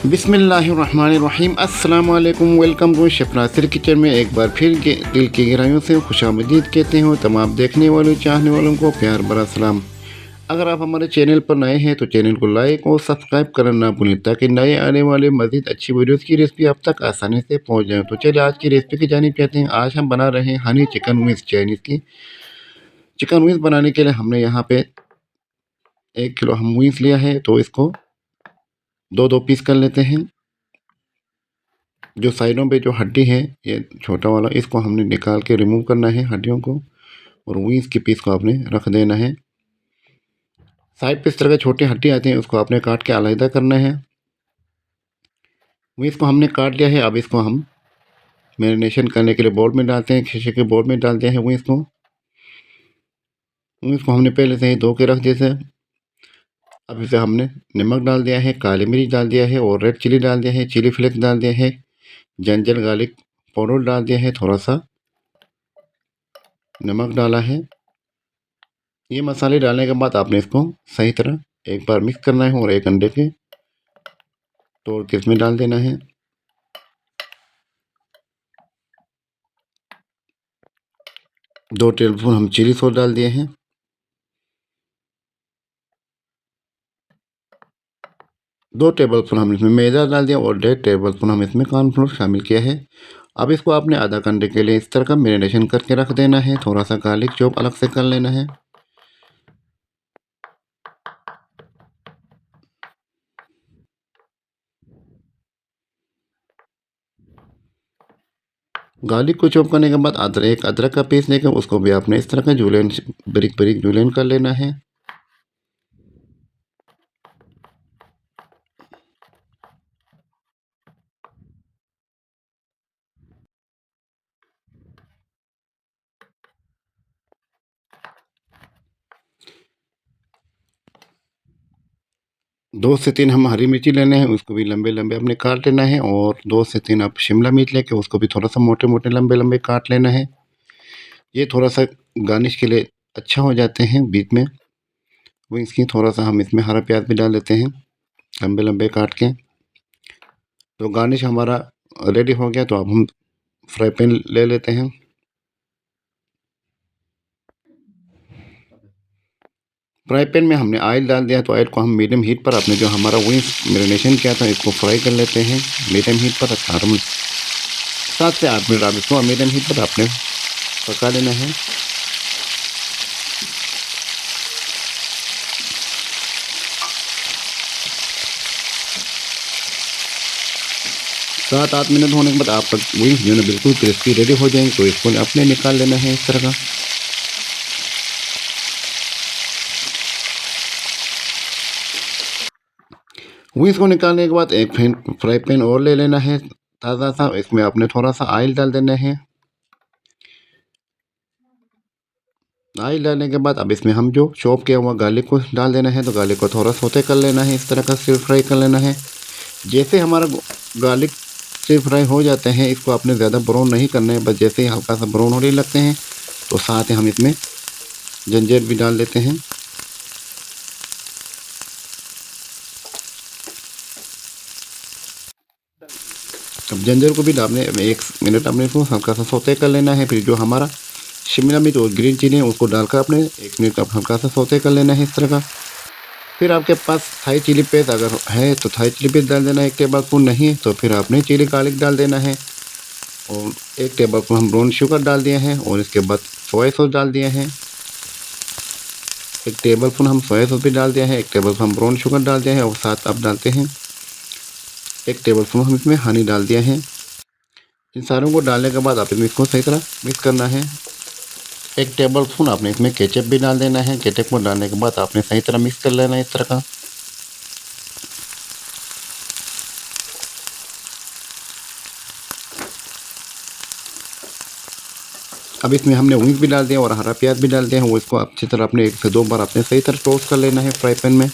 बिस्मिल्लाहिर्रहमानिर्रहीम। अस्सलाम वालेकुम। Welcome to chef Nasir kitchen में एक बार फिर दिल की गहराइयों से खुशामदीद कहते हैं तमाम देखने वालों चाहने वालों को प्यार भरा सलाम। अगर आप हमारे चैनल पर नए हैं तो चैनल को लाइक और सब्सक्राइब करना ना भूलें ताकि नए आने वाले मज़ीद अच्छी वीडियोज़ की रेसिपी आप तक आसानी से पहुँच जाए। तो चलिए आज की रेसिपी की जानिब चलते हैं। आज हम बना रहे हैं हनी चिकन विंग्स चाइनीज़ की। चिकन विंग्स बनाने के लिए हमने यहाँ पे 1 किलो हम विंग्स लिया है, तो इसको दो पीस कर लेते हैं। जो साइडों पे जो हड्डी है ये छोटा वाला, इसको हमने निकाल के रिमूव करना है हड्डियों को, और विंग्स के पीस को आपने रख देना है। साइड पे इस तरह के छोटी हड्डी आती हैं, उसको आपने काट के अलहदा करना है। विंग्स को हमने काट लिया है। अब इसको हम मैरिनेशन करने के लिए बोल में डालते हैं। शीशे के बोल में डाल दिया है विंग्स को। विंग्स को हमने पहले से ही धो के रख दिया है। अब इसे हमने नमक डाल दिया है, काली मिर्च डाल दिया है, और रेड चिली डाल दिया है, चिली फ्लेक्स डाल दिया है, जिंजर गार्लिक पाउडर डाल दिया है, थोड़ा सा नमक डाला है। ये मसाले डालने के बाद आपने इसको सही तरह एक बार मिक्स करना है, और एक अंडे के तोड़ के इसमें डाल देना है। दो टेबलस्पून हम चिली सॉस डाल दिए हैं। 2 टेबलस्पून हम इसमें मैदा डाल दिया, और 1.5 टेबलस्पून हम इसमें कॉर्नफ्लोर शामिल किया है। अब इसको आपने आधा घंटे के लिए इस तरह का मैरिनेशन करके रख देना है। थोड़ा सा गार्लिक चॉप अलग से कर लेना है। गार्लिक को चॉप करने के बाद अदरक का पीस लेकर उसको भी आपने इस तरह का जूलियन बारीक बारीक जूलियन कर लेना है। दो से तीन हम हरी मिर्ची लेने हैं, उसको भी लंबे लंबे अपने काट लेना है, और 2 से 3 आप शिमला मिर्च लेके उसको भी थोड़ा सा मोटे मोटे लंबे लंबे काट लेना है। ये थोड़ा सा गार्निश के लिए अच्छा हो जाते हैं बीच में। वो इसकी थोड़ा सा हम इसमें हरा प्याज भी डाल देते हैं लंबे लंबे काट के। तो गार्निश हमारा रेडी हो गया। तो अब हम फ्राई पैन ले लेते हैं। फ्राई पैन में हमने ऑयल डाल दिया, तो ऑयल को हम मीडियम हीट पर अपने जो हमारा विंग्स मैरिनेशन किया था इसको फ्राई कर लेते हैं। मीडियम हीट पर 7 से 8 मिनट आप इसको मीडियम हीट पर आपने पका लेना है। 7-8 मिनट होने के बाद आपका विंग्स जो है बिल्कुल क्रिस्पी रेडी हो जाएंगे। तो इसको अपने निकाल लेना है इस तरह का। विंग्स को निकालने के बाद एक फ्राई पैन और ले लेना है ताज़ा सा। इसमें आपने थोड़ा सा ऑयल डाल देना है। ऑयल डालने के बाद अब इसमें हम जो चॉप किया हुआ गार्लिक को डाल देना है। तो गार्लिक को थोड़ा सौते कर लेना है, इस तरह का स्टिर फ्राई कर लेना है। जैसे हमारा गार्लिक स्टिर फ्राई हो जाते हैं, इसको आपने ज़्यादा ब्राउन नहीं करना है। बस जैसे ही हल्का सा ब्राउन होने लगते हैं तो साथ ही हम इसमें जिंजर भी डाल देते हैं। अब जिंजर को भी डालने 1 मिनट अपने इसको हल्का सा सौते कर लेना है। फिर जो हमारा शिमला मिर्च और ग्रीन चिली है उसको डालकर अपने 1 मिनट का हल्का सा सौते कर लेना है इस तरह का। फिर आपके पास थाई चिली पेस्ट अगर है तो थाई चिली पेस्ट डाल देना है 1 टेबलस्पून। नहीं है तो फिर आपने चिली गार्लिक डाल देना है। और 1 टेबलस्पून हम ब्राउन शुगर डाल दिए हैं, और इसके बाद सोया सॉस डाल दिया है। 1 टेबलस्पून हम सोया सॉस भी डाल दिया है, 1 टेबलस्पून हम ब्राउन शुगर डाल दिया है, और साथ आप डालते हैं 1 टेबलस्पून हम इसमें हनी डाल दिया है। इन सारों को डालने के बाद आप इसको सही तरह मिक्स करना है। 1 टेबलस्पून आपने इसमें केचप भी डाल देना है। केचप को डालने के बाद आपने सही तरह मिक्स कर लेना है इस तरह का। अब इसमें हमने विंग्स भी डाल दिया और हरा प्याज भी डाल दिया है। वो इसको अच्छी तरह अपने 1 से 2 बार आपने सही तरह टोस्ट कर लेना है फ्राई पैन में।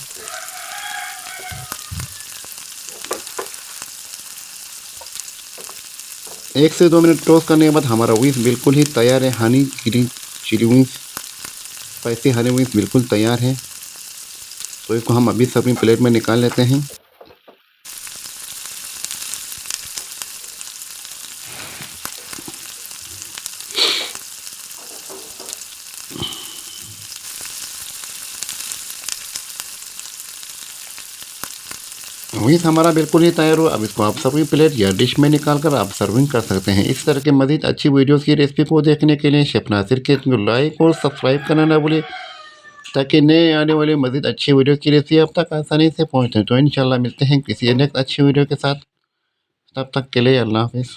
एक से 2 मिनट टोस्ट करने के बाद हमारा विंग्स बिल्कुल ही तैयार है। Honey green chilli wings, spicy honey wings बिल्कुल तैयार है। तो इसको हम अभी सर्विंग प्लेट में निकाल लेते हैं। मीट हमारा बिल्कुल ही तैयार हो। अब इसको आप सर्विंग प्लेट या डिश में निकाल कर आप सर्विंग कर सकते हैं। इस तरह के मज़ीद अच्छी वीडियोस की रेसिपी को देखने के लिए शेफ नासिर के को लाइक और सब्सक्राइब करना ना भूलिए, ताकि नए आने वाले मज़ीद अच्छी वीडियो की रेसिपी आप तक आसानी से पहुँचे। तो इंशाल्लाह मिलते हैं किसी नेक्स्ट अच्छी वीडियो के साथ। तब तक के लिए अल्लाह हाफ़िज़।